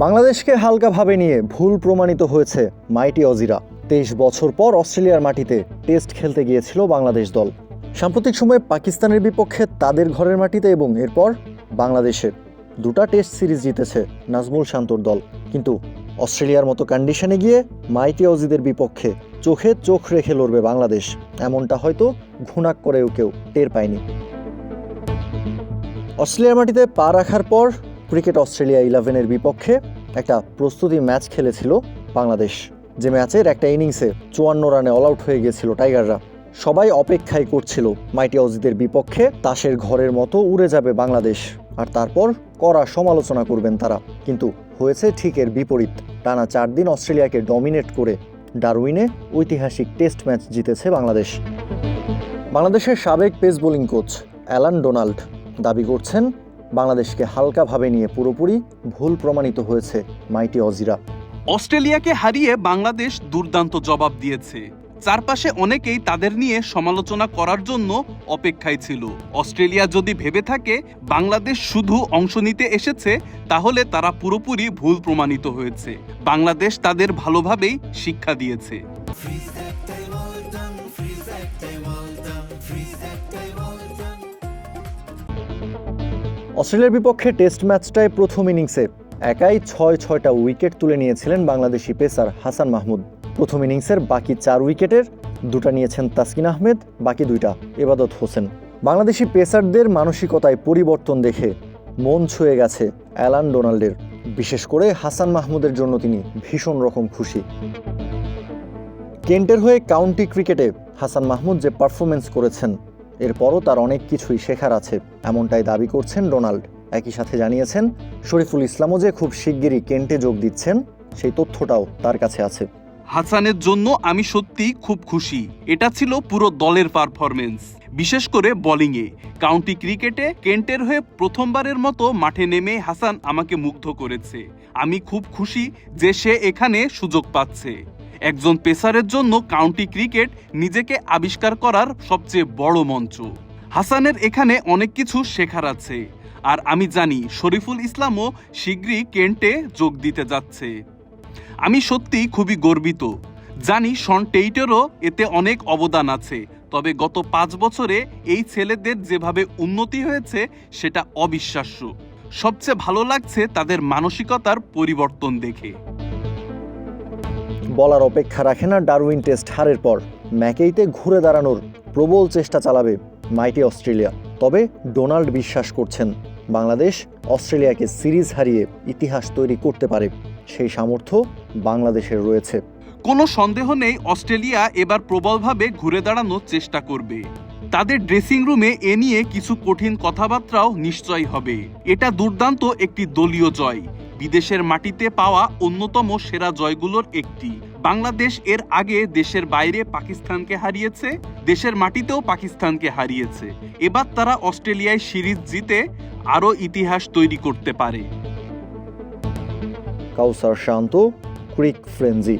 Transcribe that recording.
বাংলাদেশকে হালকাভাবে নিয়ে ভুল প্রমাণিত হয়েছে মাইটি অজিরা। 23 বছর পর অস্ট্রেলিয়ার মাটিতে টেস্ট খেলতে গিয়েছিল বাংলাদেশ দল। সাম্প্রতিক সময়ে পাকিস্তানের বিপক্ষে তাদের ঘরের মাটিতে এবং এরপর বাংলাদেশে দুটা টেস্ট সিরিজ জিতেছে নাজমুল শান্তর দল। কিন্তু অস্ট্রেলিয়ার মতো কন্ডিশনে গিয়ে মাইটি অজিদের বিপক্ষে চোখে চোখ রেখে লড়বে বাংলাদেশ, এমনটা হয়তো ঘুণাক করেও কেউ টের পায়নি। অস্ট্রেলিয়ার মাটিতে পা রাখার পর ক্রিকেট অস্ট্রেলিয়া 11-এর বিপক্ষে একটা প্রস্তুতি ম্যাচ খেলেছিল বাংলাদেশ, যে ম্যাচের একটা ইনিংসে 54 রানে অল আউট হয়ে গিয়েছিল টাইগাররা। সবাই অপেক্ষাই করছিল মাইটি অজিদের বিপক্ষে তাসের ঘরের মতো উড়ে যাবে বাংলাদেশ, আর তারপর কড়া সমালোচনা করবেন তারা। কিন্তু হয়েছে ঠিক এর বিপরীত। টানা 4 দিন অস্ট্রেলিয়াকে ডমিনেট করে ডারউইনে ঐতিহাসিক টেস্ট ম্যাচ জিতেছে বাংলাদেশ। বাংলাদেশের সাবেক pace bowling coach Alan Donald দাবি করছেন বাংলাদেশকে হালকাভাবে নিয়ে পুরোপুরি ভুল প্রমাণিত হয়েছে মাইটি অজিরা। অস্ট্রেলিয়াকে হারিয়ে বাংলাদেশ দুর্দান্ত জবাব দিয়েছে। চারপাশে অনেকেই তাদের নিয়ে সমালোচনা করার জন্য অপেক্ষায় ছিল। অস্ট্রেলিয়া যদি ভেবে থাকে বাংলাদেশ শুধু অংশ নিতে এসেছে, তাহলে তারা পুরোপুরি ভুল প্রমাণিত হয়েছে। বাংলাদেশ তাদের ভালোভাবেই শিক্ষা দিয়েছে। অস্ট্রেলিয়ার বিপক্ষে টেস্ট ম্যাচটায় প্রথম ইনিংসে একাই 6টা উইকেট তুলে নিয়েছিলেন বাংলাদেশি পেসার হাসান মাহমুদ। প্রথম ইনিংসের বাকি 4 উইকেটের 2টা নিয়েছেন তাসকিন আহমেদ, বাকি 2টা এবাদত হোসেন। বাংলাদেশি পেসারদের মানসিকতায় পরিবর্তন দেখে মন ছুঁয়ে গেছে অ্যালান ডোনাল্ডের। বিশেষ করে হাসান মাহমুদের জন্য তিনি ভীষণ রকম খুশি। কেন্টের হয়ে কাউন্টি ক্রিকেটে হাসান মাহমুদ যে পারফরমেন্স করেছেন, এরপরও তার অনেক কিছুই শেখার আছে, এমনটাই দাবি করছেন ডোনাল্ড। একই সাথে জানিয়েছেন শরীফুল ইসলামও যে খুব শিগগিরই কেন্টে যোগ দিচ্ছেন, সেই তথ্যটাও তার কাছে আছে। হাসানের জন্য আমি সত্যি খুব খুশি। এটা ছিল পুরো দলের পারফরমেন্স, বিশেষ করে বোলিংয়ে। কাউন্টি ক্রিকেটে কেন্টের হয়ে প্রথমবারের মতো মাঠে নেমে হাসান আমাকে মুগ্ধ করেছে। আমি খুব খুশি যে সে এখানে সুযোগ পাচ্ছে। একজন পেসারের জন্য কাউন্টি ক্রিকেট নিজেকে আবিষ্কার করার সবচেয়ে বড় মঞ্চ। হাসানের এখানে অনেক কিছু শেখার আছে, আর আমি জানি শরীফুল ইসলামও শীঘ্রই কেন্টে যোগ দিতে যাচ্ছে। আমি সত্যি খুবই গর্বিত। জানি শন টেইটেরও এতে অনেক অবদান আছে, তবে গত 5 বছরে এই ছেলেদের যেভাবে উন্নতি হয়েছে সেটা অবিশ্বাস্য। সবচেয়ে ভালো লাগছে তাদের মানসিকতার পরিবর্তন দেখে। বলার অপেক্ষা রাখে না ডারউইন টেস্ট হারের পর ম্যাকেইতে ঘুরে দাঁড়ানোর প্রবল চেষ্টা চালাবে মাইটি অস্ট্রেলিয়া। তবে ডোনাল্ড বিশ্বাস করছেন বাংলাদেশ অস্ট্রেলিয়াকে সিরিজ হারিয়ে ইতিহাস তৈরি করতে পারে, সেই সামর্থ্য বাংলাদেশের রয়েছে। কোনো সন্দেহ নেই অস্ট্রেলিয়া এবার প্রবলভাবে ঘুরে দাঁড়ানোর চেষ্টা করবে। তাদের ড্রেসিং রুমে এ নিয়ে কিছু কঠিন কথাবার্তাও নিশ্চয়ই হবে। এটা দুর্দান্ত একটি দলীয় জয়, বিদেশের মাটিতে পাওয়া অন্যতম সেরা জয়গুলোর একটি। বাংলাদেশ এর আগে দেশের বাইরে পাকিস্তানকে হারিয়েছে, দেশের মাটিতেও পাকিস্তানকে হারিয়েছে। এবার তারা অস্ট্রেলিয়ায় সিরিজ জিতে আরও ইতিহাস তৈরি করতে পারে। কাউসার শান্ত, ক্রিক ফ্রেঞ্জি।